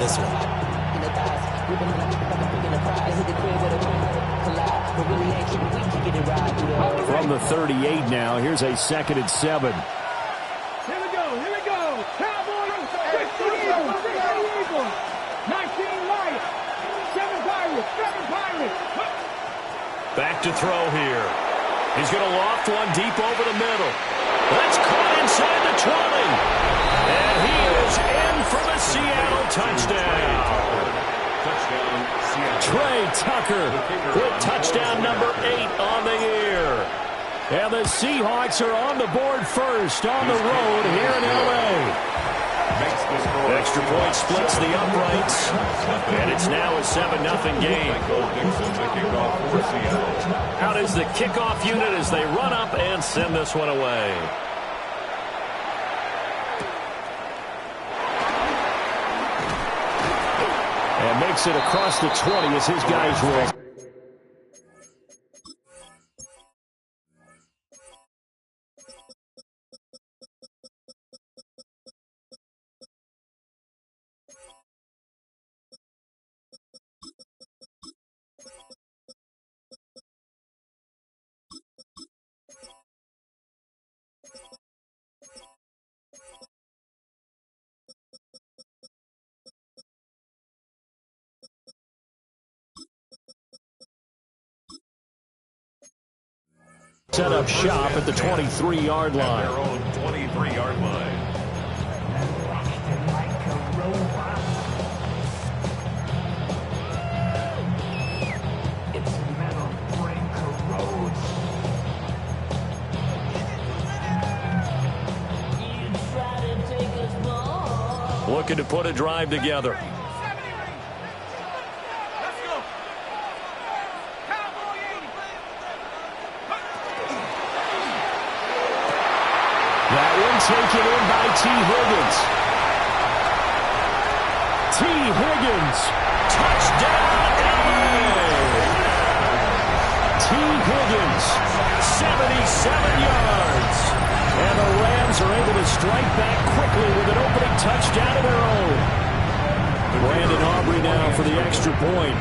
this one. From the 38 now, here's a 2nd and 7. Here we go. Cowboys, 16 Eagles, 19 Lions, 7 Pirates. Back to throw here. He's going to loft one deep over the middle. That's caught inside the 20. And he is in for the Seattle touchdown. Trey Tucker with touchdown number 8 on the year. And the Seahawks are on the board first on the road here in L.A. Extra point splits the uprights, and it's now a 7-0 game. Out is the kickoff unit as they run up and send this one away. And makes it across the 20 as his guys roll. Set up shop at the 23-yard line. Their own 23-yard line. Looking to put a drive together. Taken in by T. Higgins. T. Higgins. Touchdown, LA! T. Higgins, 77 yards. And the Rams are able to strike back quickly with an opening touchdown of their own. Brandon Aubrey now for the extra point.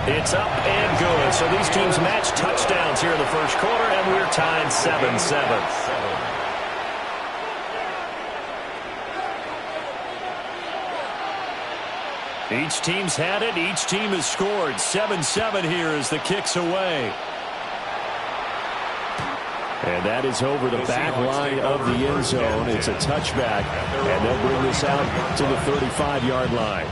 It's up and good. So these teams match touchdowns here in the first quarter, and we're tied 7-7. Each team's had it. Each team has scored. 7-7 here as the kick's away. And that is over the back line of the end zone. It's a touchback, and they'll bring this out to the 35-yard line.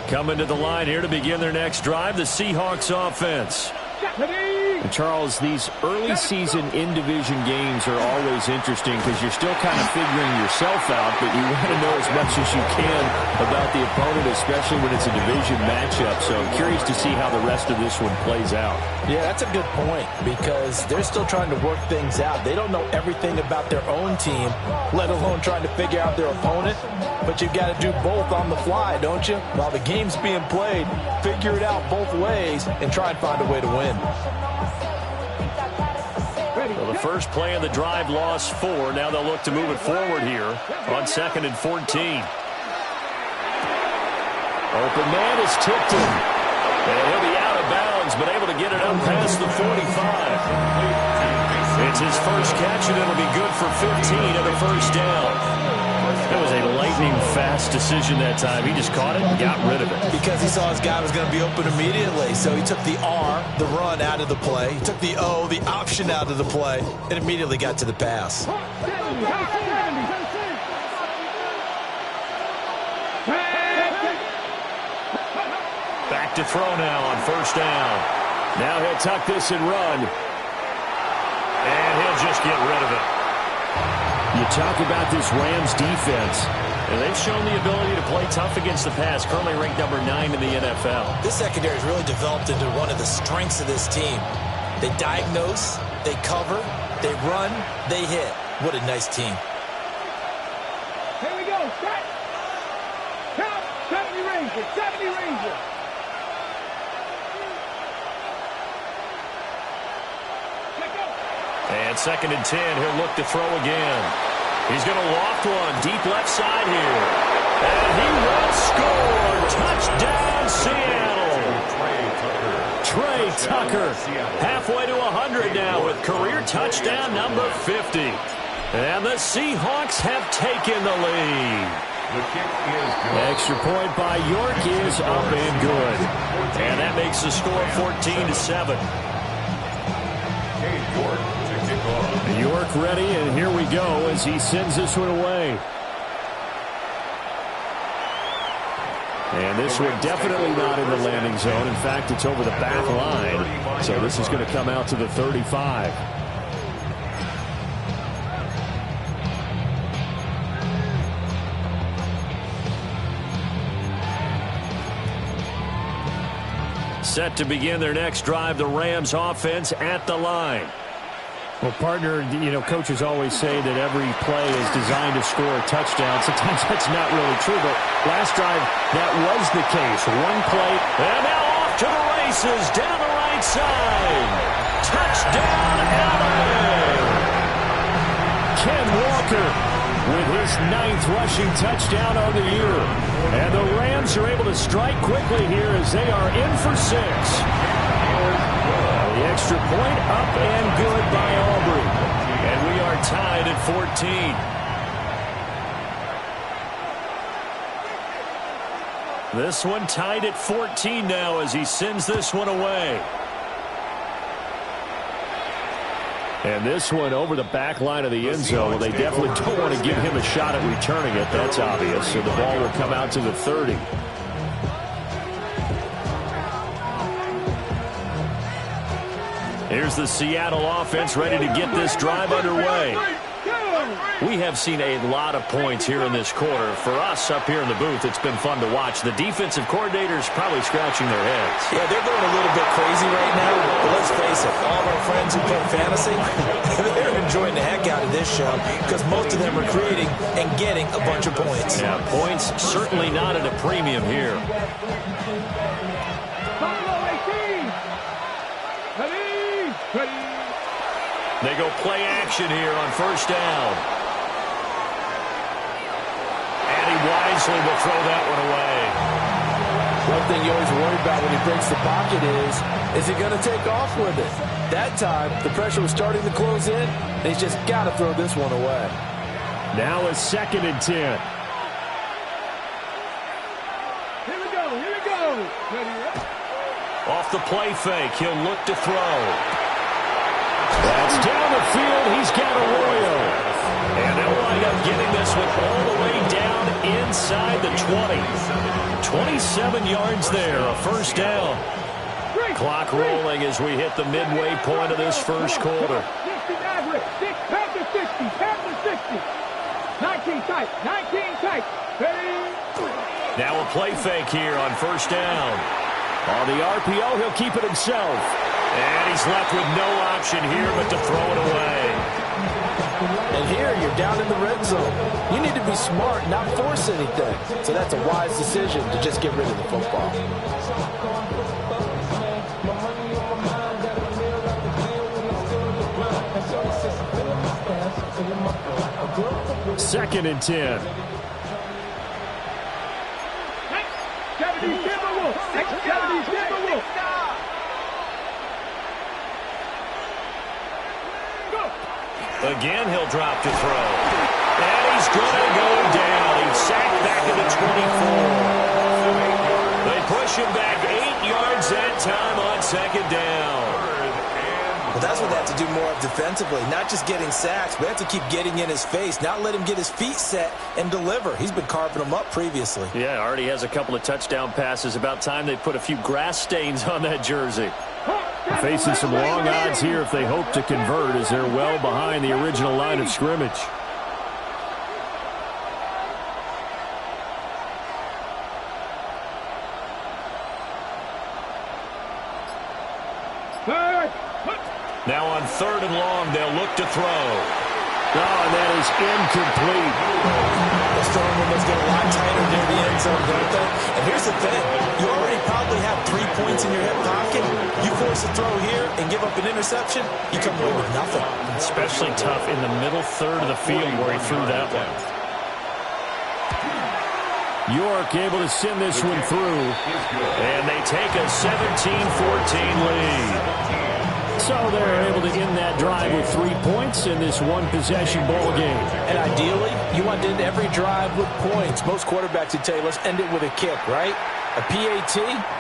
Coming to the line here to begin their next drive, the Seahawks offense. And Charles, these early season in-division games are always interesting because you're still kind of figuring yourself out, but you want to know as much as you can about the opponent, especially when it's a division matchup. So I'm curious to see how the rest of this one plays out. Yeah, that's a good point because they're still trying to work things out. They don't know everything about their own team, let alone trying to figure out their opponent. But you've got to do both on the fly, don't you? While the game's being played, figure it out both ways and try and find a way to win. Well, the first play of the drive lost 4. Now they'll look to move it forward here on 2nd and 14. Open man is tipped him. And he'll be out of bounds, but able to get it up past the 45. It's his first catch, and it'll be good for 15 and a first down. That was a lightning-fast decision that time. He just caught it and got rid of it. Because he saw his guy was going to be open immediately. So he took the R, the run, out of the play. He took the O, the option, out of the play, and immediately got to the pass. Back to throw now on first down. Now he'll tuck this and run. And he'll just get rid of it. You talk about this Rams defense. And they've shown the ability to play tough against the pass, currently ranked number 9 in the NFL. This secondary has really developed into one of the strengths of this team. They diagnose, they cover, they run, they hit. What a nice team. Here we go. Set. Count. 70 Ranger. 70 Ranger. on 2nd and 10, he'll look to throw again. He's going to loft one deep left side here. And he will score. Touchdown, Seattle. Trey Tucker halfway to 100 now with career touchdown number 50. And the Seahawks have taken the lead. The kick is good. Extra point by York is up and good. And that makes the score 14-7. York to kick off. York ready, and here we go as he sends this one away. And this one definitely not in the landing zone. In fact, it's over the back line. So this is going to come out to the 35. Set to begin their next drive, the Rams offense at the line. Well, partner, coaches always say that every play is designed to score a touchdown. Sometimes that's not really true, but last drive, that was the case. One play, and now off to the races, down the right side. Touchdown, LA! Ken Walker with his 9th rushing touchdown on the year. And the Rams are able to strike quickly here as they are in for 6. The extra point up and good by Aubrey. And we are tied at 14. This one tied at 14 now as he sends this one away. And this one over the back line of the end zone. Well, they definitely don't want to give him a shot at returning it. That's obvious. So the ball will come out to the 30. Here's the Seattle offense ready to get this drive underway. We have seen a lot of points here in this quarter. For us up here in the booth, it's been fun to watch. The defensive coordinators probably scratching their heads. Yeah, they're going a little bit crazy right now. But let's face it, all of our friends who play fantasy, they're enjoying the heck out of this show because most of them are creating and getting a bunch of points. Yeah, points certainly not at a premium here. They go play action here on first down. And he wisely will throw that one away. One thing you always worry about when he breaks the pocket is he going to take off with it? That time, the pressure was starting to close in, and he's just got to throw this one away. Now it's 2nd and 10. Here we go, here we go. Off the play fake, he'll look to throw. That's down the field. He's got Arroyo. And they'll wind up getting this one all the way down inside the 20. 27 yards there, a first down. Clock rolling as we hit the midway point of this first quarter. 19 tight, 19 tight. Now a play fake here on first down. On the RPO, he'll keep it himself. And he's left with no option here but to throw it away. And here you're down in the red zone. You need to be smart, not force anything. So that's a wise decision to just get rid of the football. Second and 10. Again, he'll drop to throw. And he's going to go down. He's sacked back at the 24. They push him back 8 yards that time on second down. Well, that's what they have to do more of defensively. Not just getting sacks, but they have to keep getting in his face. Not let him get his feet set and deliver. He's been carving them up previously. Yeah, already has a couple of touchdown passes. About time they put a few grass stains on that jersey. Facing some long odds here if they hope to convert as they're well behind the original line of scrimmage. Now on 3rd and long, they'll look to throw. Oh, and that is incomplete. Those throwing windows get a lot tighter near the end zone, don't they? And here's the thing. You already probably have 3 points in your hip pocket. You force a throw here and give up an interception, you come away with nothing. Especially tough in the middle third of the field where he threw that one. York able to send this one through. And they take a 17-14 lead. So they're able to end that drive with 3 points in this one-possession ball game. And ideally, you want to end every drive with points. Most quarterbacks would tell you, let's end it with a kick, right? A PAT,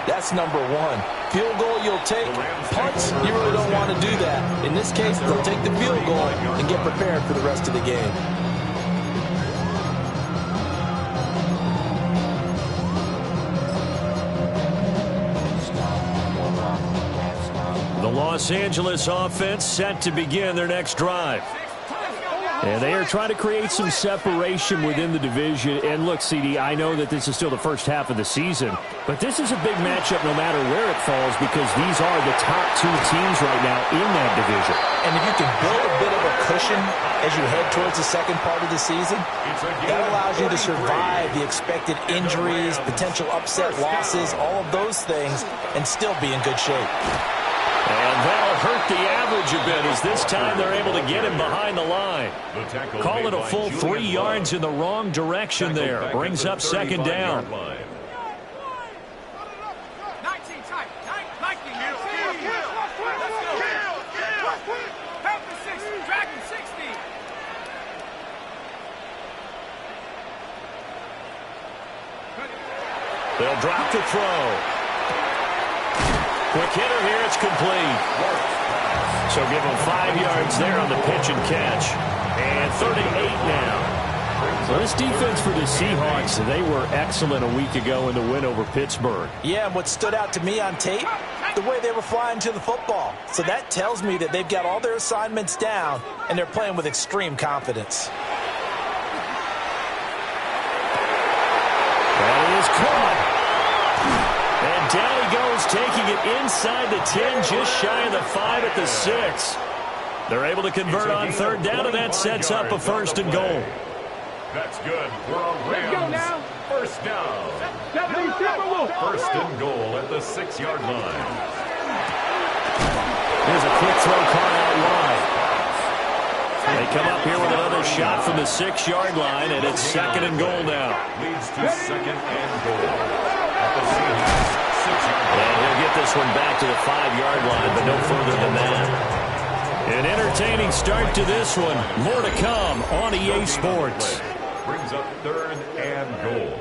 that's number 1. Field goal, you'll take. Punts, you really don't want to do that. In this case, they'll take the field goal and get prepared for the rest of the game. The Los Angeles offense set to begin their next drive. And they are trying to create some separation within the division. And look, CD, I know that this is still the first half of the season, but this is a big matchup no matter where it falls because these are the top 2 teams right now in that division. And if you can build a bit of a cushion as you head towards the second part of the season, that allows you to survive the expected injuries, potential upset losses, all of those things, and still be in good shape. And that'll hurt the average a bit as this time they're able to get him behind the line. Call it a full 3 yards in the wrong direction there. Brings up second down. They'll drop the throw. Quick hitter here, it's complete. So give them 5 yards there on the pitch and catch. And 38 now. So this defense for the Seahawks, they were excellent a week ago in the win over Pittsburgh. Yeah, and what stood out to me on tape, the way they were flying to the football. So that tells me that they've got all their assignments down, and they're playing with extreme confidence. That is caught. And down he goes, taking it inside the 10, just shy of the 5 at the 6. They're able to convert on third down, and that sets up a first and goal. That's good for a Rams first down. First and goal at the 6-yard line. Here's a quick throw caught out wide. They come up here with another shot from the 6-yard line, and it's second and goal now. Leads to second and goal at the Seahawks 6-yard line. And he'll get this one back to the 5-yard line, but no further than that. An entertaining start to this one. More to come on EA Sports. Brings up third and goal.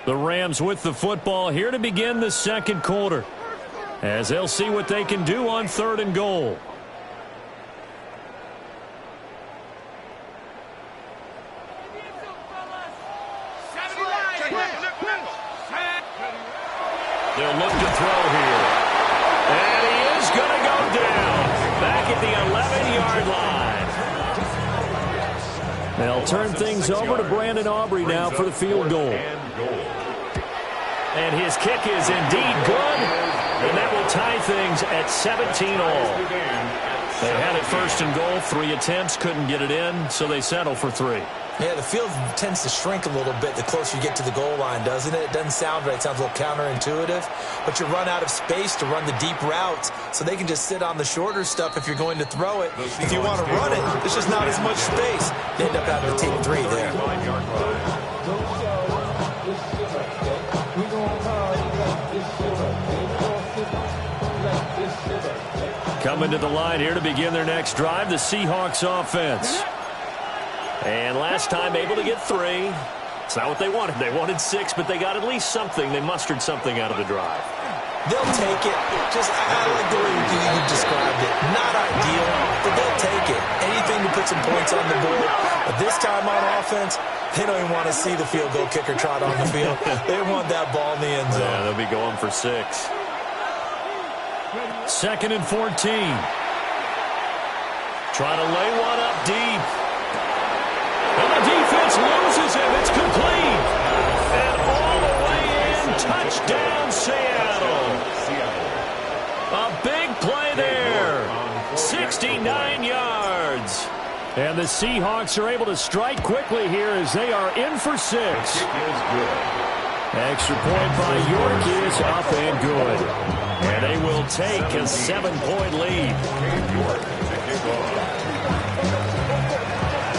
The Rams with the football here to begin the second quarter, as they'll see what they can do on third and goal. They'll look to throw here. And he is going to go down. Back at the 11-yard line. They'll turn things over to Brandon Aubrey now for the field goal. And his kick is indeed good. And that will tie things at 17 all. They had it first and goal, 3 attempts, couldn't get it in, so they settle for 3. Yeah, the field tends to shrink a little bit the closer you get to the goal line, doesn't it? It doesn't sound right. It sounds a little counterintuitive. But you run out of space to run the deep routes, so they can just sit on the shorter stuff if you're going to throw it. If you want to run it, there's just not as much space. They end up having to take 3 there. Coming to the line here to begin their next drive, the Seahawks offense. And last time able to get 3. It's not what they wanted. They wanted 6, but they got at least something. They mustered something out of the drive. They'll take it. I like the way you described it. Not ideal, but they'll take it. Anything to put some points on the board. But this time on offense, they don't even want to see the field goal kicker trot on the field. They want that ball in the end zone. Yeah, they'll be going for 6. Second and 14. Trying to lay one up deep. And the defense loses him. It's complete. And all the way in. Touchdown, Seattle. A big play there. 69 yards. And the Seahawks are able to strike quickly here as they are in for 6. Extra point by York is up and good. And they will take a 7-point lead.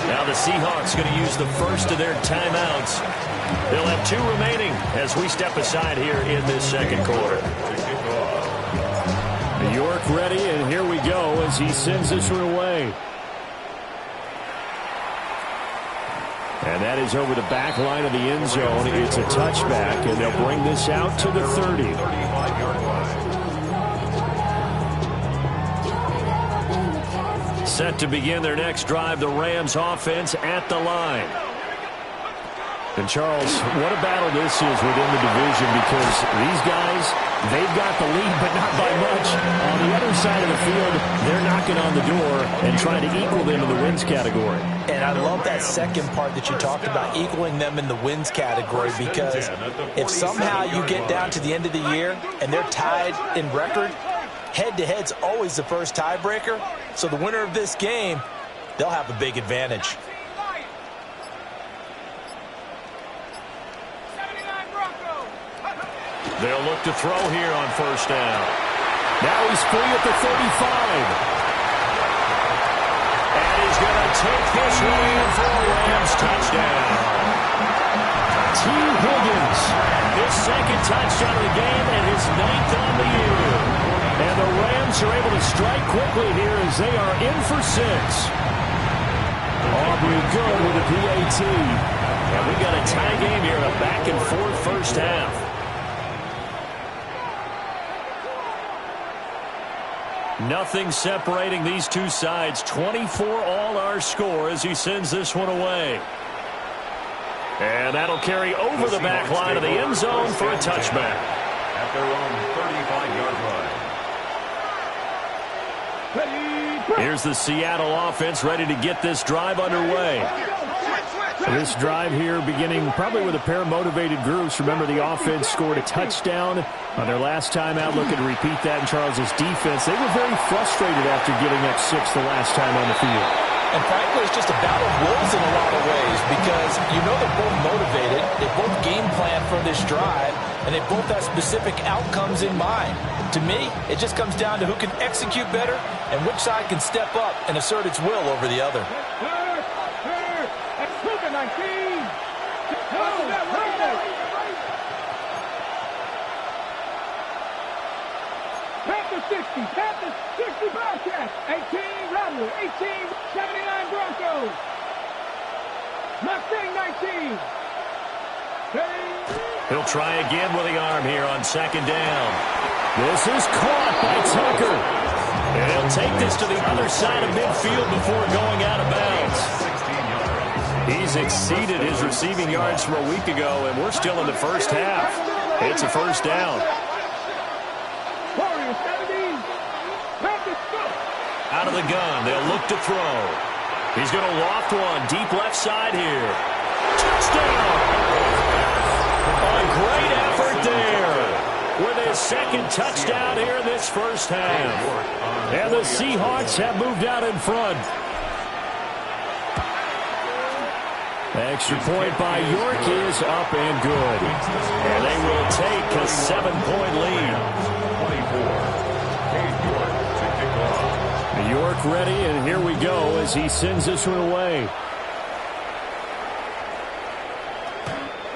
Now the Seahawks going to use the first of their timeouts. They'll have 2 remaining as we step aside here in this second quarter. York ready, and here we go as he sends this one away. And that is over the back line of the end zone. It's a touchback, and they'll bring this out to the 30. Set to begin their next drive, the Rams offense at the line. And, Charles, what a battle this is within the division, because these guys, they've got the lead, but not by much. On the other side of the field, they're knocking on the door and trying to equal them in the wins category. And I love that second part that you talked about, equaling them in the wins category, because if somehow you get down to the end of the year and they're tied in record, head-to-head's always the first tiebreaker. So the winner of this game, they'll have a big advantage. They'll look to throw here on first down. Now he's free at the 35. And he's going to take this one in for a Rams touchdown. T. Higgins, his second touchdown of the game and his 9th on the year. And the Rams are able to strike quickly here as they are in for 6. Aubrey good with a PAT. And we got a tie game here, a back-and-forth first half. Nothing separating these two sides. 24 all our score as he sends this one away. And that'll carry over the back line of the end zone for a touchback. At their own 35-yard line. Here's the Seattle offense ready to get this drive underway. This drive here beginning probably with a pair of motivated groups. Remember, the offense scored a touchdown on their last time out. Looking to repeat that in Charles's defense. They were very frustrated after giving up 6 the last time on the field. And frankly, it's just a battle of wills in a lot of ways, because you know they're both motivated. They both game plan for this drive, and they both have specific outcomes in mind. To me, it just comes down to who can execute better and which side can step up and assert its will over the other. Panthers 60, Panthers 60 Bobcats, 18 Rebels, 18 79 Broncos, Mustang 19. He'll try again with the arm here on second down. This is caught by Tucker. And he'll take this to the other side of midfield before going out of bounds. He's exceeded his receiving yards from a week ago, and we're still in the first half. It's a first down. Out of the gun, they'll look to throw. He's going to loft one deep left side here. Touchdown! A great effort there with his second touchdown here in this first half. And the Seahawks have moved out in front. Extra point by York is up and good. And they will take a 7-point lead. York ready, and here we go as he sends this one away.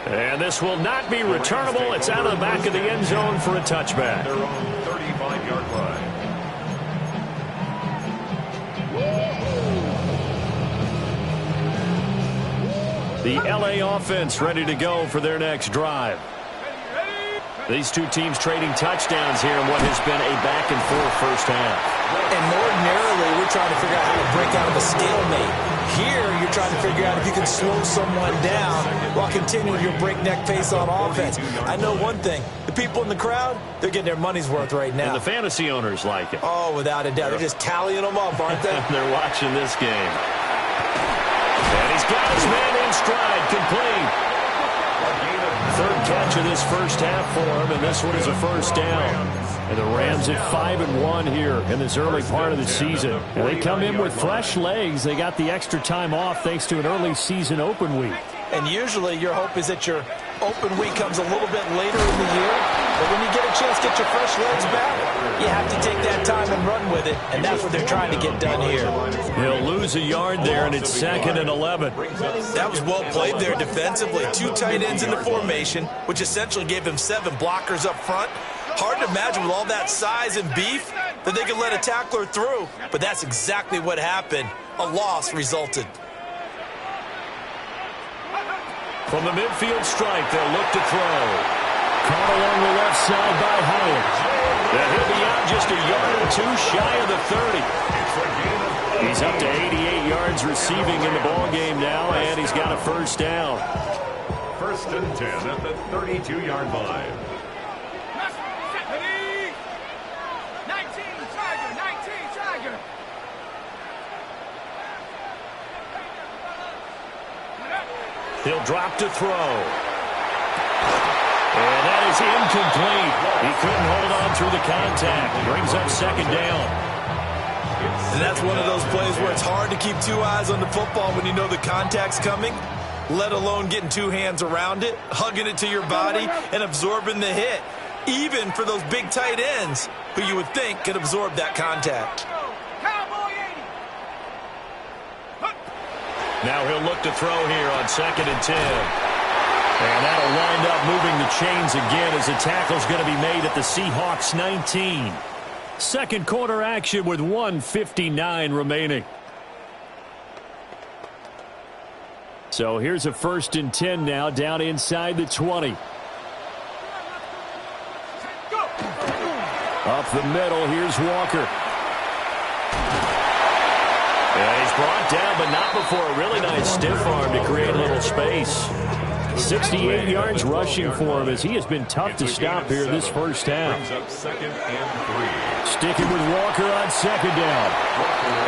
And this will not be returnable. It's out of the back of the end zone for a touchback. Their own 35-yard line. The LA offense ready to go for their next drive. These two teams trading touchdowns here in what has been a back-and-forth first half. And ordinarily, we're trying to figure out how to break out of a stalemate. Here, you're trying to figure out if you can slow someone down while continuing your breakneck pace on offense. I know one thing. The people in the crowd, they're getting their money's worth right now. And the fantasy owners like it. Oh, without a doubt. They're just tallying them up, aren't they? They're watching this game. And he's got his man in stride, complete. Third catch of this first half for him, and this one is a first down. And the Rams at 5-1 here in this early part of the season. And they come in with fresh legs. They got the extra time off thanks to an early season open week. And usually your hope is that your open week comes a little bit later in the year. But when you get a chance to get your fresh legs back, you have to take that time and run with it. And that's what they're trying to get done here. He'll lose a yard there, and it's 2nd and 11. That was well played there defensively. 2 tight ends in the formation, which essentially gave them 7 blockers up front. Hard to imagine with all that size and beef that they could let a tackler through. But that's exactly what happened. A loss resulted. From the midfield stripe, they'll look to throw. Caught along the left side by Hyatt. And he'll be out just a yard or 2 shy of the 30. He's up to 88 yards receiving in the ball game now, and he's got a first down. 1st and 10 at the 32-yard line. 19 Tiger. He'll drop to throw. And that is incomplete. He couldn't hold on through the contact. Brings up 2nd down. And that's one of those plays where it's hard to keep 2 eyes on the football when you know the contact's coming, let alone getting 2 hands around it, hugging it to your body, and absorbing the hit. Even for those big tight ends who you would think could absorb that contact. Now he'll look to throw here on 2nd and 10. And that'll wind up moving the chains again as the tackle's going to be made at the Seahawks 19. Second quarter action with 1:59 remaining. So here's a 1st and 10 now down inside the 20. Up the middle, here's Walker. And he's brought down, but not before a really nice stiff arm to create a little space. 68 yards rushing for him as he has been tough to stop here this first half. Sticking with Walker on 2nd down.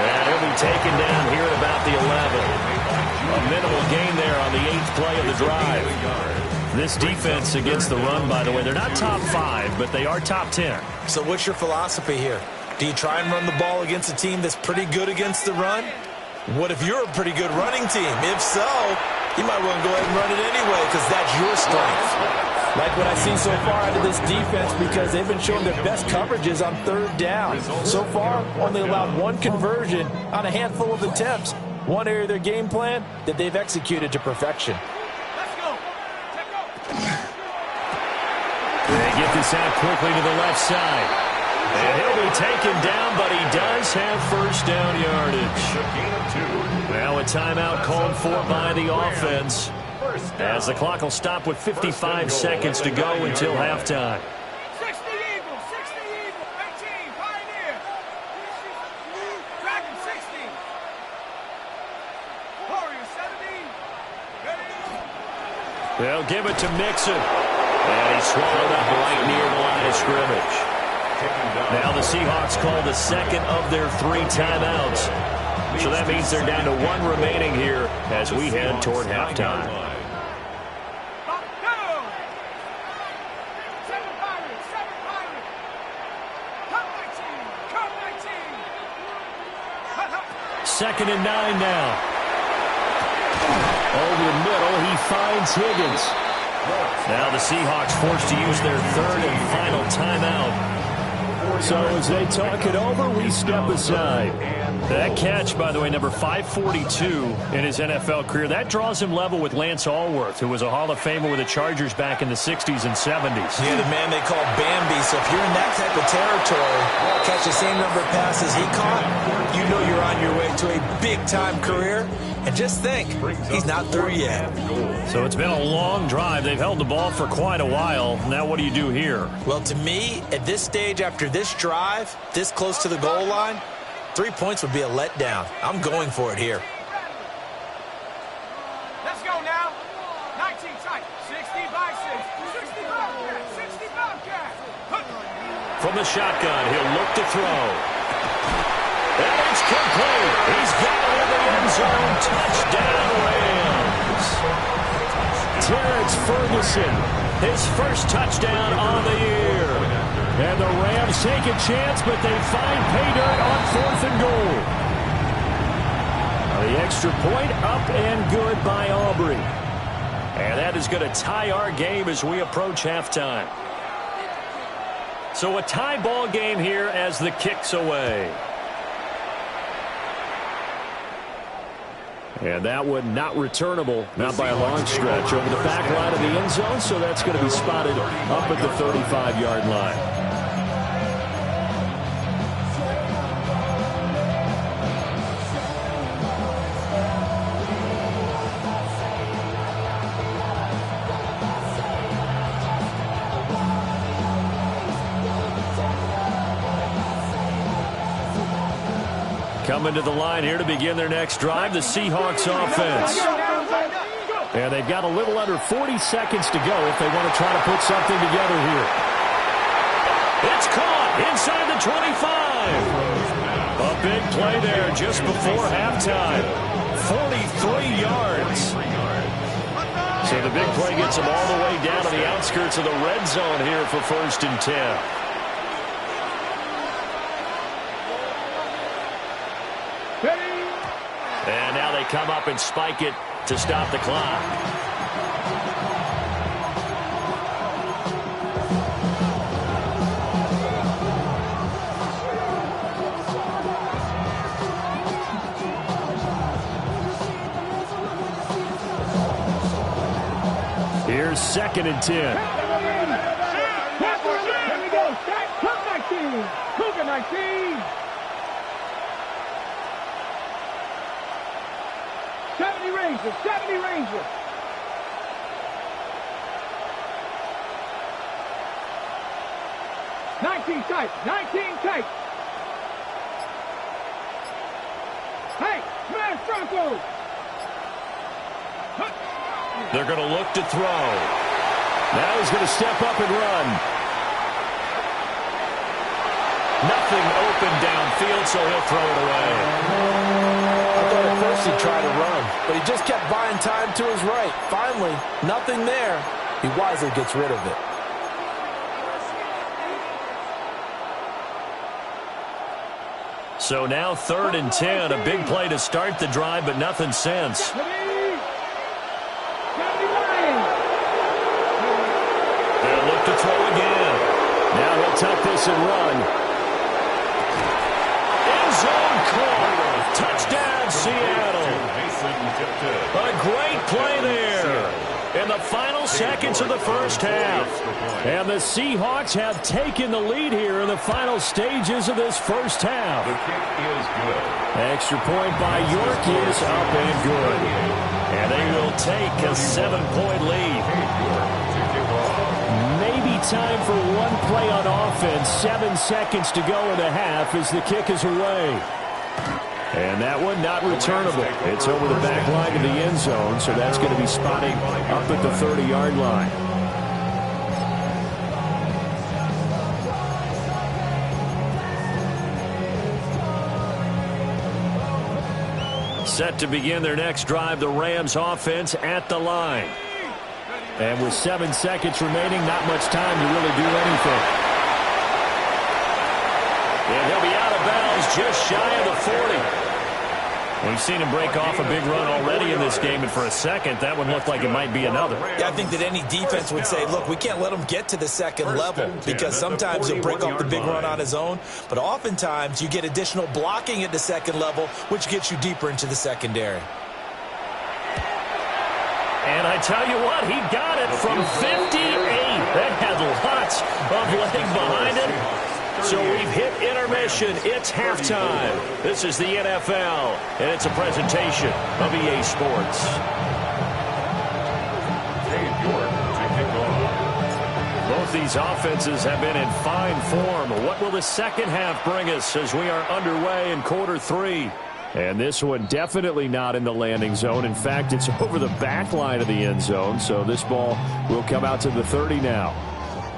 And he'll be taken down here at about the 11. A minimal gain there on the 8th play of the drive. This defense against the run, by the way, they're not top 5, but they are top 10. So what's your philosophy here? Do you try and run the ball against a team that's pretty good against the run? What if you're a pretty good running team? If so, you might want to go ahead and run it anyway because that's your strength. Like what I've seen so far out of this defense because they've been showing their best coverages on 3rd down. So far, only allowed 1 conversion on a handful of attempts. One area of their game plan that they've executed to perfection. They get this out quickly to the left side. And he'll be taken down, but he does have first down yardage. Now a timeout called for by the offense as the clock will stop with 55 seconds to go until halftime. 60 Eagle, 18 Pioneer. Dragon 60. Warrior 70. They'll give it to Mixon. And he swallowed up right near the line of scrimmage. Now the Seahawks call the 2nd of their 3 timeouts. So that means they're down to 1 remaining here as we head toward halftime. Second and 9 now. Over the middle, he finds Higgins. Now the Seahawks forced to use their 3rd and final timeout. So as they talk it over, we step aside. That catch, by the way, number 542 in his NFL career, that draws him level with Lance Allworth, who was a Hall of Famer with the Chargers back in the 60s and 70s. Yeah, the man they call Bambi. So if you're in that type of territory, catch the same number of passes he caught, you know you're on your way to a big-time career. And just think, he's not through yet. So it's been a long drive. They've held the ball for quite a while. Now what do you do here? Well, to me, at this stage, after this drive, this close to the goal line, 3 points would be a letdown. I'm going for it here. Let's go now. 19 tight. 60 by 6. 60 Bobcat. 60 Bobcat. From the shotgun, he'll look to throw. And it's complete. He's got it in the end zone. Touchdown, Rams. Terrence Ferguson his first touchdown on the year. And the Rams take a chance, but they find pay dirt on 4th and goal. The extra point up and good by Aubrey. And that is going to tie our game as we approach halftime. So a tie ball game here as the kick's away. And that one not returnable, not by a long stretch, over the back line of the end zone, so that's going to be spotted up at the 35-yard line. Coming to the line here to begin their next drive, the Seahawks offense. And they've got a little under 40 seconds to go if they want to try to put something together here. It's caught inside the 25. A big play there just before halftime. 43 yards. So the big play gets them all the way down to the outskirts of the red zone here for 1st and 10. And now they come up and spike it to stop the clock. Here's 2nd and 10. Here we go. Cook 19. Cougar 19. 70 Rangers. 70 Rangers. Nineteen tight. 19 tight. Hey, smash Broncos. They're going to look to throw. Now he's going to step up and run. Nothing open downfield, so he'll throw it away. I thought at first he'd try to run, but he just kept buying time to his right. Finally, nothing there. He wisely gets rid of it. So now 3rd and 10, a big play to start the drive, but nothing since. They'll look to throw again. Now he'll tuck this and run. End zone caught. Touchdown, Seattle. A great play there in the final seconds of the first half. And the Seahawks have taken the lead here in the final stages of this first half. The kick is good. Extra point by York is up and good. And they will take a 7-point lead. Maybe time for one play on offense. 7 seconds to go in the half as the kick is away. And that one not returnable. It's over the back line of the end zone, so that's going to be spotting up at the 30-yard line. Set to begin their next drive, the Rams offense at the line. And with 7 seconds remaining, not much time to really do anything. And he'll be out of bounds just shy of the 40. We've seen him break off a big run already in this game, and for a second, that one looked like it might be another. Yeah, I think that any defense would say, look, we can't let him get to the second level, because sometimes he'll break off the big run on his own, but oftentimes you get additional blocking at the second level, which gets you deeper into the secondary. And I tell you what, he got it from 58. That had lots of leg behind it. So we've hit intermission. It's halftime. This is the NFL, and it's a presentation of EA Sports. Both these offenses have been in fine form. What will the second half bring us as we are underway in quarter 3? And this one definitely not in the landing zone. In fact, it's over the back line of the end zone, so this ball will come out to the 30 now.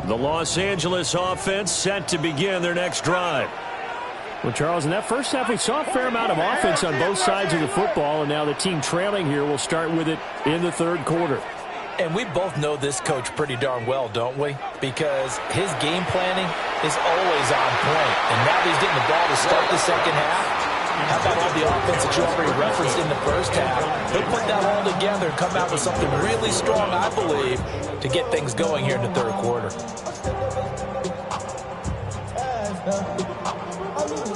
The Los Angeles offense set to begin their next drive. Well, Charles, in that first half, we saw a fair amount of offense on both sides of the football, and now the team trailing here will start with it in the third quarter. And we both know this coach pretty darn well, don't we? Because his game planning is always on point. And now that he's getting the ball to start the second half, how about all the offense that you already referenced in the first half? He'll put that all together and come out with something really strong, I believe, to get things going here in the third quarter.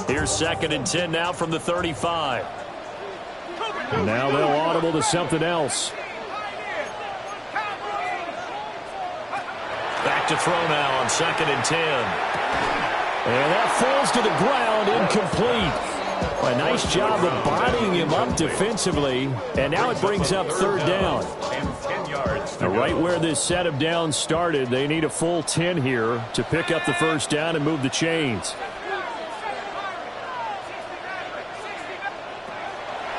Here's 2nd and 10 now from the 35. And now they'll audible to something else. Back to throw now on 2nd and 10. And that falls to the ground, incomplete. A nice job of bodying him up defensively. And now it brings up 3rd down. Now right where this set of downs started, they need a full 10 here to pick up the 1st down and move the chains.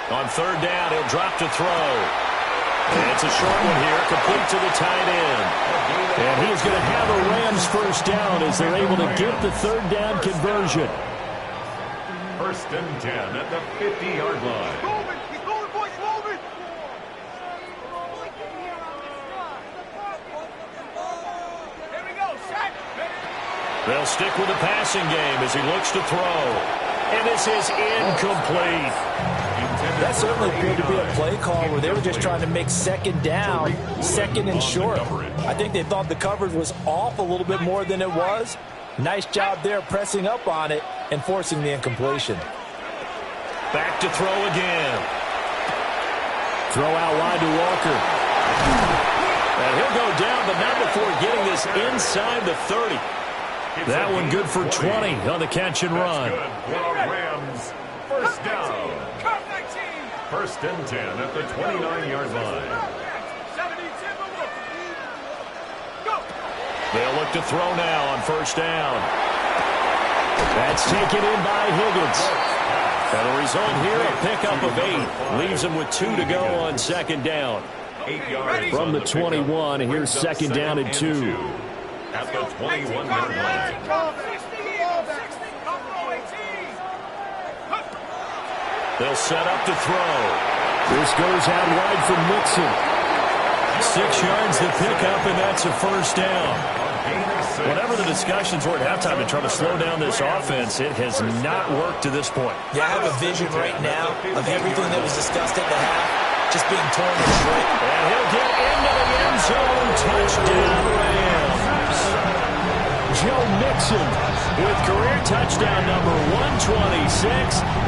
On 3rd down, he'll drop to throw. And it's a short one here, complete to the tight end. And he's going to have a Rams 1st down as they're able to get the 3rd down conversion. 1st and 10 at the 50-yard line. They'll stick with the passing game as he looks to throw. And this is incomplete. That certainly appeared to be a play call where they were just trying to make 2nd down, 2nd and short. I think they thought the coverage was off a little bit more than it was. Nice job there pressing up on it and forcing the incompletion. Back to throw again. Throw out wide to Walker. And he'll go down, but not before getting this inside the 30. That one good for 20 on the catch and run. Rams 1st down. 1st and 10 at the 29-yard line. They'll look to throw now on 1st down. That's taken in by Higgins. And the result here, a pickup of 8. Leaves him with 2 to go on 2nd down. 8 yards from the 21, and here's 2nd down and 2. At the 21-yard line. They'll set up to throw. This goes out wide for Mixon. 6 yards to pick up, and that's a 1st down. Whatever the discussions were at halftime to try to slow down this offense, it has not worked to this point. Yeah, I have a vision right now of everything that was discussed at the half just being torn to shreds. And he'll get into the end zone. Touchdown, Rams. Joe Mixon with career touchdown number 126,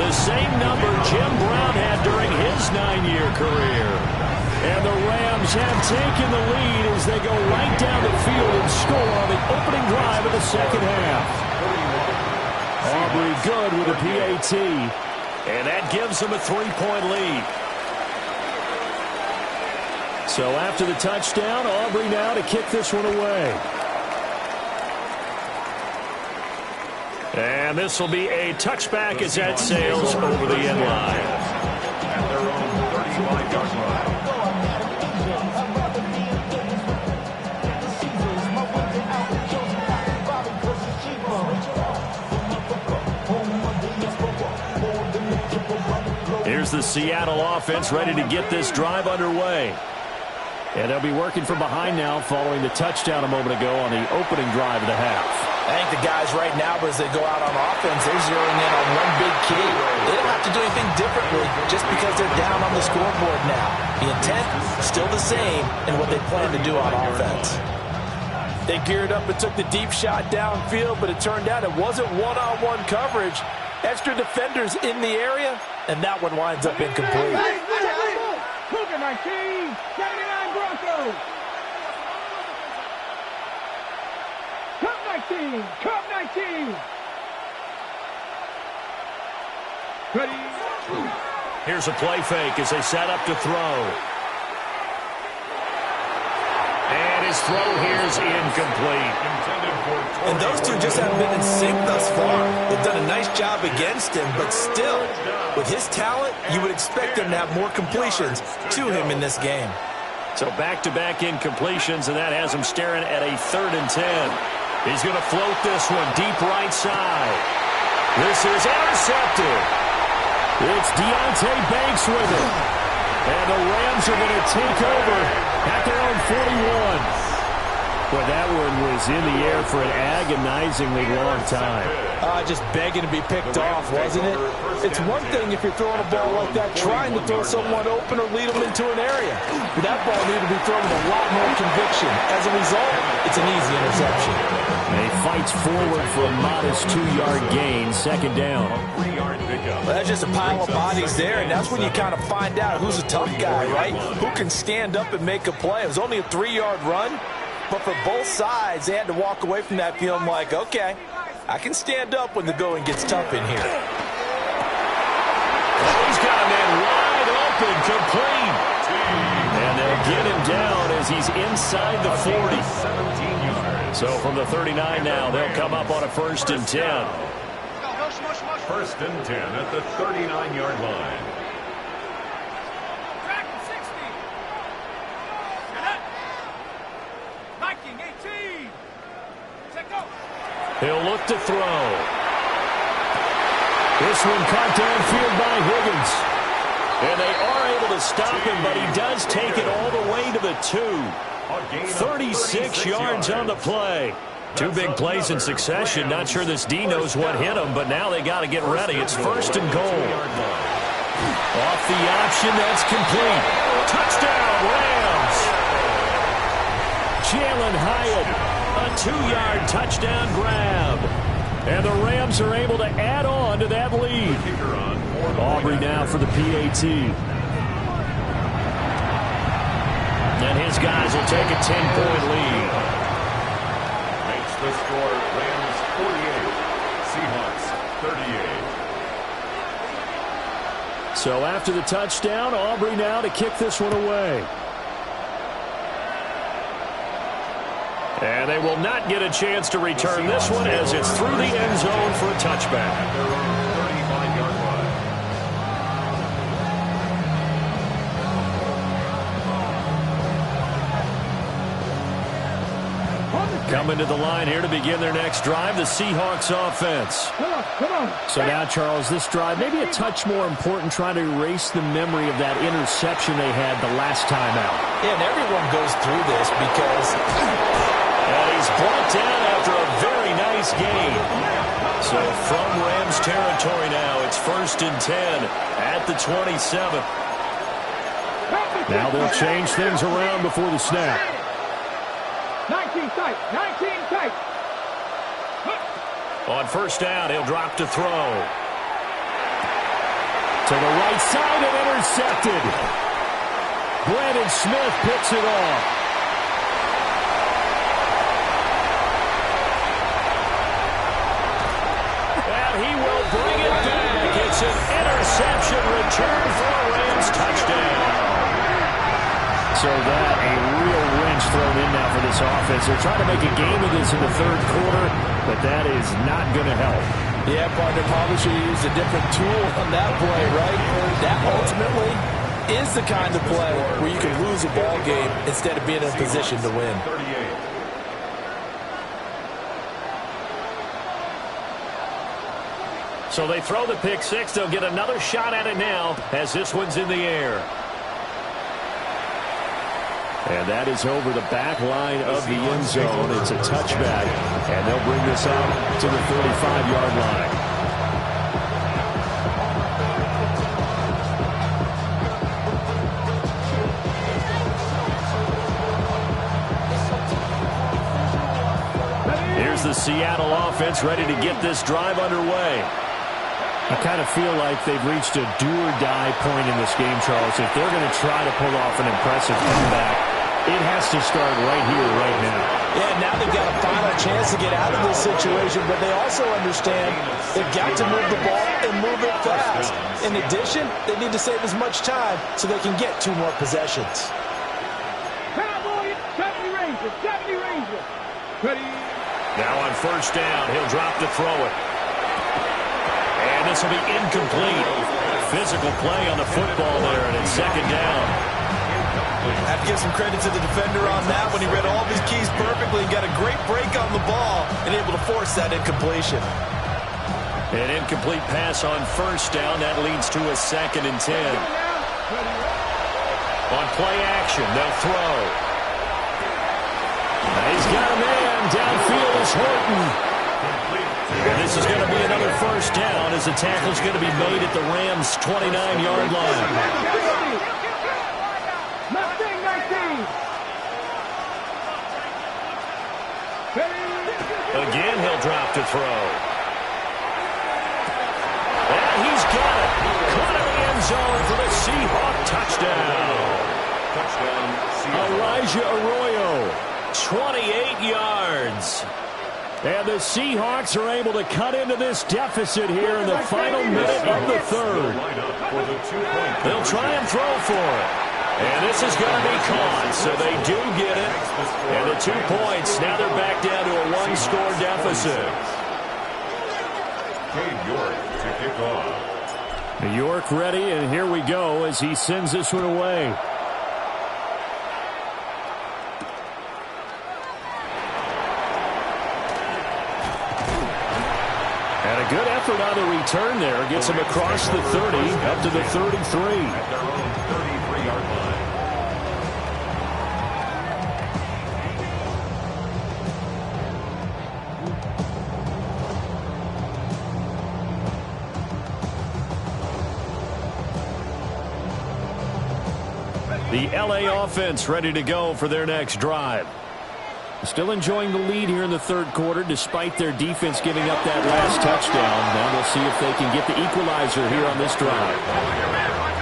the same number Jim Brown had during his 9-year career. And the Rams have taken the lead as they go right down the field and score on the opening drive of the second half. Aubrey good with a PAT, and that gives them a 3-point lead. So after the touchdown, Aubrey now to kick this one away. And this will be a touchback as that sails over the end line. At their own 35-yard line. Here's the Seattle offense ready to get this drive underway. And they'll be working from behind now following the touchdown a moment ago on the opening drive of the half. I think the guys right now, as they go out on offense, they're zeroing in on one big key. They don't have to do anything differently just because they're down on the scoreboard now. The intent, still the same in what they plan to do on offense. They geared up and took the deep shot downfield, but it turned out it wasn't one-on-one coverage. Extra defenders in the area, and that one winds up incomplete. Cougar 19, 79 Broncos. Cup 19, Cup 19. Ready. Here's a play fake as they set up to throw. And his throw here is incomplete. And those two just haven't been in sync thus far. They've done a nice job against him, but still, with his talent, you would expect him to have more completions to him in this game. So back-to-back incompletions, and that has him staring at a 3rd and 10. He's going to float this one deep right side. This is intercepted. It's Deonte Banks with it. And the Rams are going to take over at their own 41. Well, that one was in the air for an agonizingly long time. Just begging to be picked off, wasn't it? It's one thing if you're throwing a ball like that, trying to throw someone open or lead them into an area. But that ball needed to be thrown with a lot more conviction. As a result, it's an easy interception. And he fights forward for a modest 2-yard gain, second down. Well, that's just a pile of bodies there, and that's when you kind of find out who's a tough guy, right? Who can stand up and make a play. It was only a 3-yard run. But for both sides, they had to walk away from that feeling like, okay, I can stand up when the going gets tough in here. Oh, he's got a man wide open, complete. And they'll get him down as he's inside the 40. So from the 39 now, they'll come up on a 1st and 10. 1st and 10 at the 39-yard line. He'll look to throw. This one caught downfield by Higgins. And they are able to stop him, but he does take it all the way to the 2. 36 yards on the play. 2 big plays in succession. Not sure this D knows what hit him, but now they got to get ready. It's 1st and goal. Off the option, that's complete. Touchdown, Rams. Jalen Hyatt. A 2-yard touchdown grab. And the Rams are able to add on to that lead. Aubrey now for the PAT. And his guys will take a 10-point lead. Makes the score Rams 48, Seahawks 38. So after the touchdown, Aubrey now to kick this one away. And they will not get a chance to return this one as it's through the end zone for a touchback. Their own 35-yard line. Coming to the line here to begin their next drive, the Seahawks offense. Come on. So now, Charles, this drive maybe a touch more important, trying to erase the memory of that interception they had the last time out. Yeah, and everyone goes through this because... And he's brought down after a very nice gain. So from Rams territory now, it's 1st and 10 at the 27. Now they'll change things around before the snap. 19 tight. 19 tight. On 1st down, he'll drop to throw. To the right side and intercepted. Brandon Smith picks it off. He will bring it back. It's an interception return for a Rams touchdown. So that a real wrench thrown in now for this offense. They're trying to make a game of this in the 3rd quarter, but that is not going to help. Yeah, partner, probably should have used a different tool on that play, right? That ultimately is the kind of play where you can lose a ball game instead of being in a position to win. 38. So they throw the pick 6. They'll get another shot at it now as this one's in the air. And that is over the back line of the end zone. It's a touchback. And they'll bring this out to the 35-yard line. Here's the Seattle offense ready to get this drive underway. I kind of feel like they've reached a do-or-die point in this game, Charles. If they're going to try to pull off an impressive comeback, it has to start right here, right now. Yeah, now they've got a final chance to get out of this situation, but they also understand they've got to move the ball and move it fast. In addition, they need to save as much time so they can get 2 more possessions. Cowboy, 70 Rangers, 70 Rangers. Ready. Now on 1st down, he'll drop to throw it. And this will be incomplete. Physical play on the football there, and it's 2nd down. I have to give some credit to the defender on that when he read all of his keys perfectly and got a great break on the ball and able to force that incompletion. An incomplete pass on 1st down. That leads to a 2nd and 10. On play action, they'll throw. He's got a man. Downfield is Horton. And this is going to be another first down as the tackle's going to be made at the Rams' 29-yard line. Again, he'll drop to throw. And he's got it. Caught in the end zone for the Seahawk touchdown. Elijah Arroyo, 28 yards. And the Seahawks are able to cut into this deficit here in the final minute of the third. They'll try and throw for it. And this is going to be caught, so they do get it. And the 2 points, now they're back down to a one-score deficit. York to kick off. New York ready, and here we go as he sends this one away. And a good effort on the return there. Gets him across the 30, up to the 33. At their own 33-yard line. The LA offense ready to go for their next drive. Still enjoying the lead here in the third quarter despite their defense giving up that last touchdown. Now we'll see if they can get the equalizer here on this drive.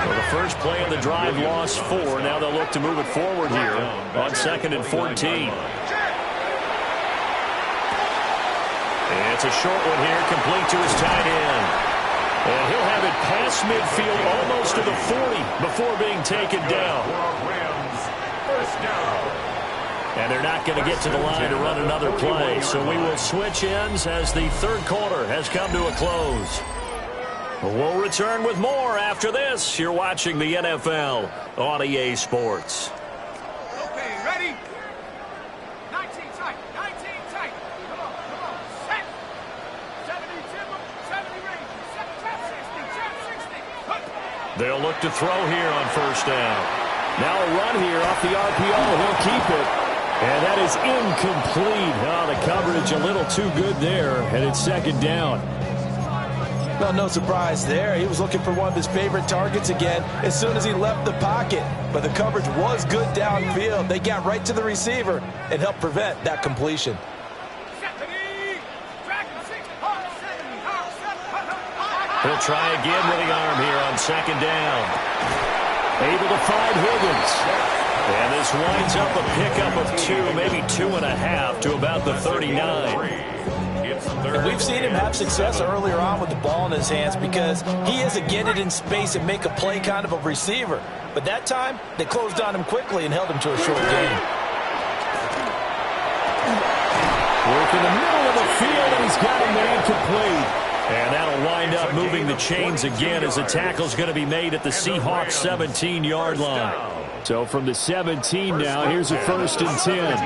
Well, the first play of the drive lost 4. Now they'll look to move it forward here on 2nd and 14. And it's a short one here, complete to his tight end. And he'll have it past midfield almost to the 40 before being taken down. First down. And they're not going to get to the line to run another play. So we will switch ends as the third quarter has come to a close. We'll return with more after this. You're watching the NFL on EA Sports. Okay, ready? 19 tight, 19 tight. Come on, set. 70 timber, 70 range, trap 60, They'll look to throw here on first down. Now a run here off the RPO. He'll keep it. And that is incomplete. Oh, the coverage a little too good there. And it's second down. Well, no surprise there. He was looking for one of his favorite targets again as soon as he left the pocket. But the coverage was good downfield. They got right to the receiver and helped prevent that completion. He'll try again with the arm here on second down. Able to find Higgins. And this winds up a pickup of 2, maybe 2.5 to about the 39. And we've seen him have success earlier on with the ball in his hands because he is a get it in space and make a play kind of a receiver. But that time, they closed on him quickly and held him to a short gain. Work in the middle of the field, and he's got a man complete. And that'll wind up moving the chains again as the tackle's going to be made at the Seahawks 17-yard line. So from the 17 now, here's a 1st and 10.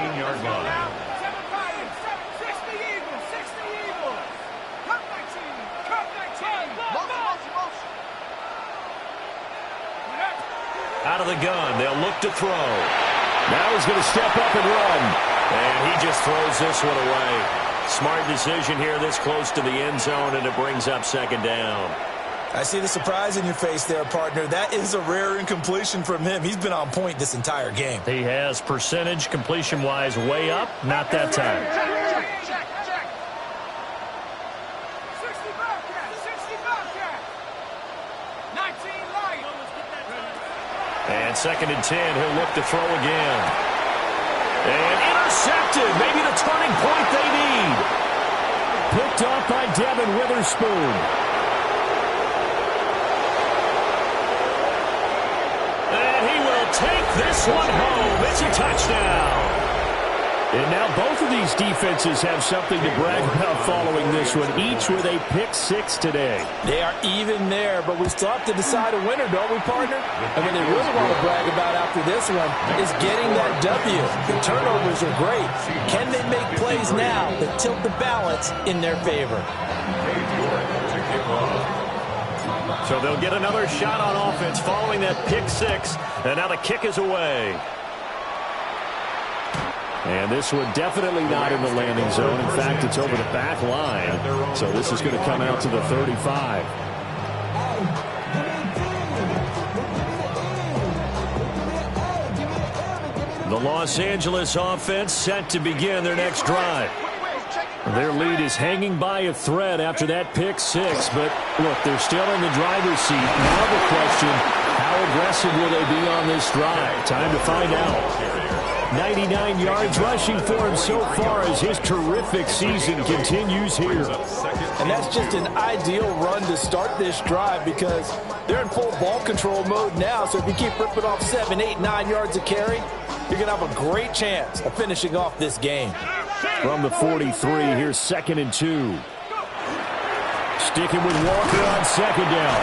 Out of the gun, they'll look to throw. Now he's going to step up and run. And he just throws this one away. Smart decision here this close to the end zone, and it brings up second down. I see the surprise in your face there, partner. That is a rare incompletion from him. He's been on point this entire game. He has percentage completion-wise way up. Not that time. And 2nd and 10, he'll look to throw again. And intercepted. Maybe the turning point they need. Picked off by Devin Witherspoon. And he will take this one home. It's a touchdown. And now both of these defenses have something to brag about following this one, each with a pick 6 today. They are even there, but we still have to decide a winner, don't we, partner? And what they really want to brag about after this one is getting that W. The turnovers are great. Can they make plays now that tilt the balance in their favor? So they'll get another shot on offense following that pick six. And now the kick is away. And this one definitely not in the landing zone. In fact, it's over the back line. So this is going to come out to the 35. The Los Angeles offense set to begin their next drive. Their lead is hanging by a thread after that pick six. But, look, they're still in the driver's seat. Now the question, how aggressive will they be on this drive? Time to find out. 99 yards rushing for him so far as his terrific season continues here. And that's just an ideal run to start this drive because they're in full ball control mode now. So if you keep ripping off 7, 8, 9 yards of carry, you're going to have a great chance of finishing off this game. From the 43, here's 2nd and 2. Sticking with Walker on 2nd down.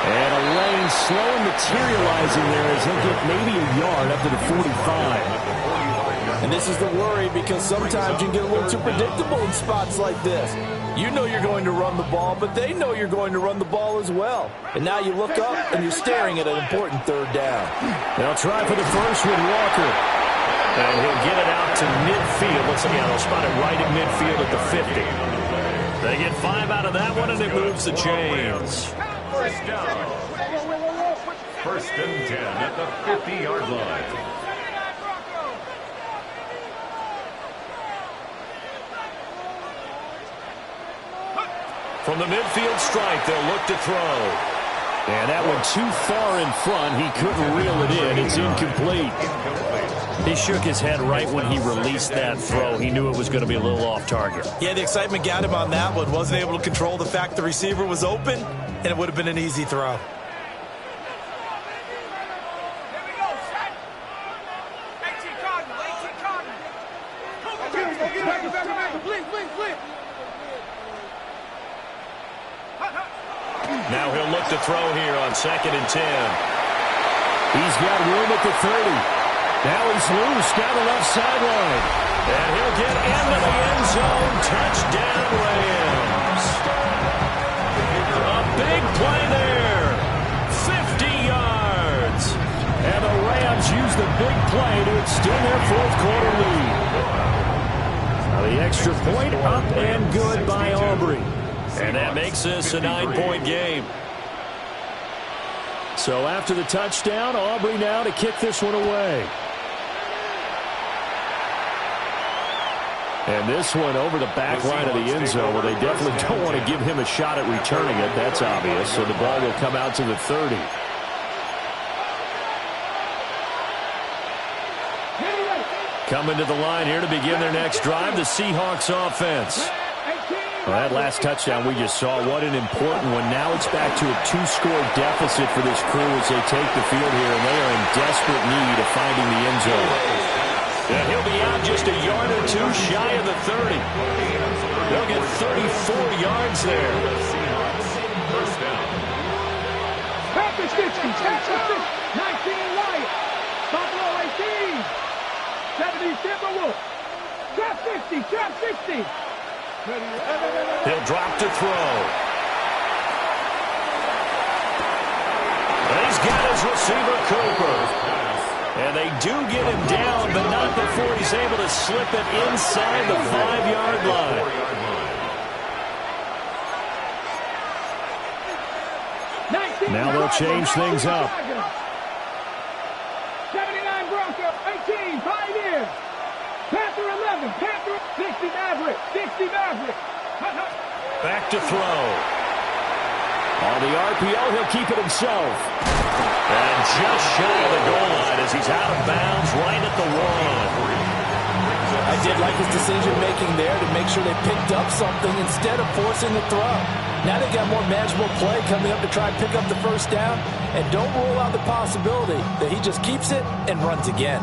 And a lane slow and materializing there as he'll get maybe a yard up to the 45. And this is the worry because sometimes you can get a little too predictable in spots like this. You know you're going to run the ball, but they know you're going to run the ball as well. And now you look up and you're staring at an important 3rd down. They'll try for the first with Walker. And he'll get it out to midfield. Looks like they'll spot it right at midfield at the 50. They get 5 out of that one, and it moves the chains. First down. 1st and 10 at the 50-yard line. From the midfield stripe, they'll look to throw. And that one too far in front. He couldn't reel it in. It's incomplete. He shook his head right when he released that throw. He knew it was going to be a little off target. Yeah, the excitement got him on that one. Wasn't able to control the fact the receiver was open, and it would have been an easy throw. Now he'll look to throw here on 2nd and 10. He's got room at the 30. Now he's loose down the left sideline. And he'll get into the end zone. Touchdown, Rams. A big play there. 50 yards. And the Rams use the big play to extend their 4th quarter lead. Now the extra point up and good by Aubrey. And that makes this a 9-point game. So after the touchdown, Aubrey now to kick this one away. And this one over the back line of the end zone. Well, they definitely don't want to give him a shot at returning it. That's obvious. So the ball will come out to the 30. Coming to the line here to begin their next drive, the Seahawks offense. Well, that last touchdown we just saw, what an important one. Now it's back to a 2-score deficit for this crew as they take the field here, and they are in desperate need of finding the end zone. And he'll be out just a yard or two shy of the 30. They'll get 34 yards there. First down. Back to 60, 19 Lions. Buffalo 18. 70 Timberwolves. Trap 60, trap 60. He'll drop to throw. And he's got his receiver, Cooper. And they do get him down, but not before he's able to slip it inside the 5-yard line. Now they'll change things up. 79 Broncos, 18 Pioneers. Panther 11, Panther 60 Maverick, 60 Maverick. Back to throw. On the RPO, he'll keep it himself. And just shy of the goal line as he's out of bounds right at the 1. I did like his decision-making there to make sure they picked up something instead of forcing the throw. Now they got more manageable play coming up to try and pick up the 1st down. And don't rule out the possibility that he just keeps it and runs again.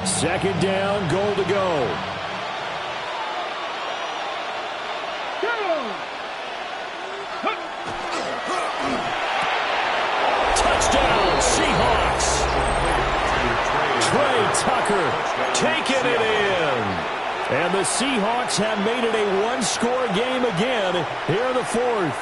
Second down, goal to go. Touchdown, Seahawks. Trey Tucker taking it in. And the Seahawks have made it a one-score game again here in the fourth.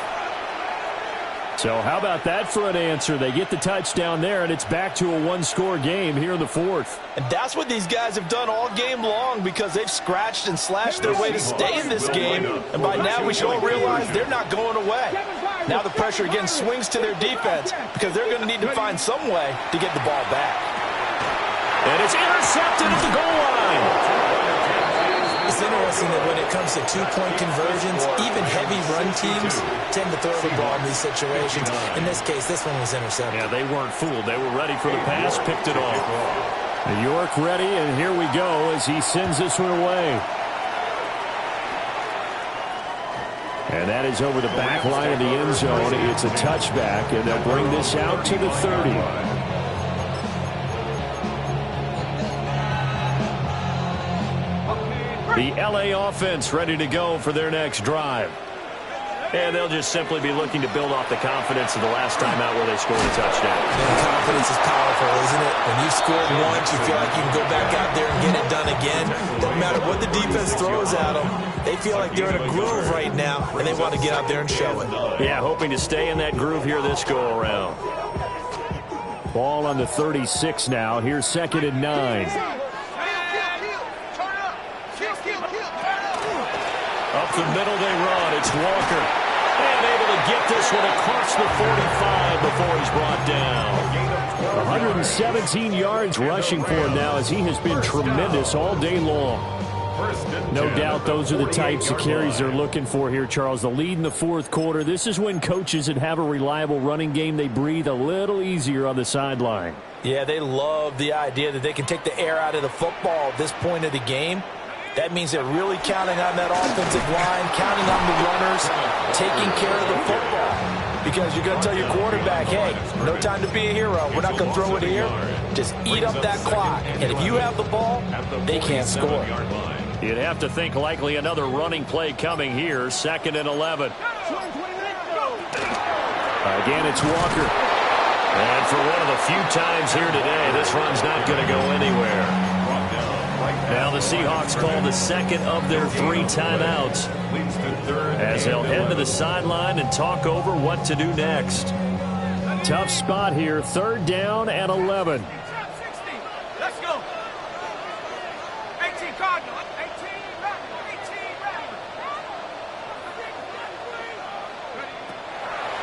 So how about that for an answer? They get the touchdown there, and it's back to a one-score game here in the fourth. And that's what these guys have done all game long because they've scratched and slashed their way to stay in this game. And by now we should all realize they're not going away. Now the pressure again swings to their defense because they're going to need to find some way to get the ball back. And it's intercepted at the goal line. It's interesting that when it comes to two-point conversions, even heavy run teams tend to throw the ball in these situations. In this case, this one was intercepted. Yeah, they weren't fooled. They were ready for the pass, picked it off. New York ready, and here we go as he sends this one away. And that is over the back line of the end zone. It's a touchback, and they'll bring this out to the 30. The L.A. offense ready to go for their next drive. And they'll just simply be looking to build off the confidence of the last time out where they scored a touchdown. And confidence is powerful, isn't it? When you've scored once, you feel like you can go back out there and get it done again. Doesn't matter what the defense throws at them. They feel like they're in a groove right now, and they want to get out there and show it. Yeah, hoping to stay in that groove here this go-around. Ball on the 36 now. Here's 2nd and 9. Up the middle they run. It's Walker. And able to get this one across the 45 before he's brought down. 117 yards rushing for him now as he has been tremendous all day long. No doubt those are the types of carries they're looking for here, Charles. The lead in the fourth quarter. This is when coaches that have a reliable running game, they breathe a little easier on the sideline. Yeah, they love the idea that they can take the air out of the football at this point of the game. That means they're really counting on that offensive line, counting on the runners, taking care of the football. Because you're going to tell your quarterback, hey, no time to be a hero. We're not going to throw it here. Just eat up that clock. And if you have the ball, they can't score. You'd have to think likely another running play coming here. 2nd and 11. Again, it's Walker. And for one of the few times here today, this run's not going to go anywhere. Now the Seahawks call the second of their 3 timeouts as they'll head to the sideline and talk over what to do next. Tough spot here, 3rd down and 11. Let's go. 18 Cardinals. 18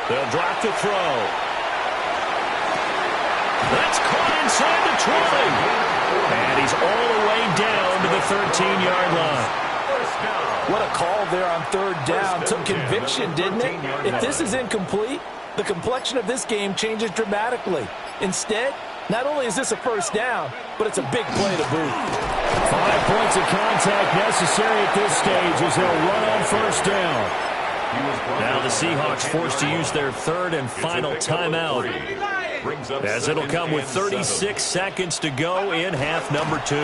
They'll drop the throw. That's caught inside the 20. And he's all the way down to the 13-yard line. What a call there on 3rd down. Some conviction, didn't it? If this is incomplete, the complexion of this game changes dramatically. Instead, not only is this a 1st down, but it's a big play to boot. 5 points of contact necessary at this stage as they'll run on 1st down. Now the Seahawks forced to use their 3rd and final timeout, as it'll come with 36 seconds to go in half number 2.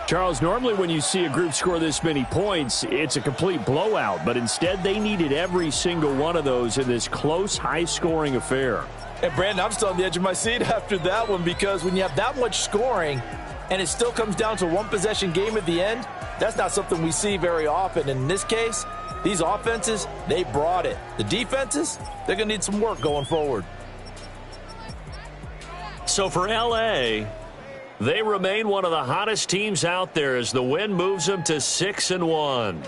Charles, normally when you see a group score this many points, it's a complete blowout. But instead, they needed every single one of those in this close, high-scoring affair. And, Brandon, I'm still on the edge of my seat after that one because when you have that much scoring and it still comes down to a one-possession game at the end, that's not something we see very often. And in this case, these offenses, they brought it. The defenses, they're going to need some work going forward. So for L.A., they remain one of the hottest teams out there as the win moves them to 6-1.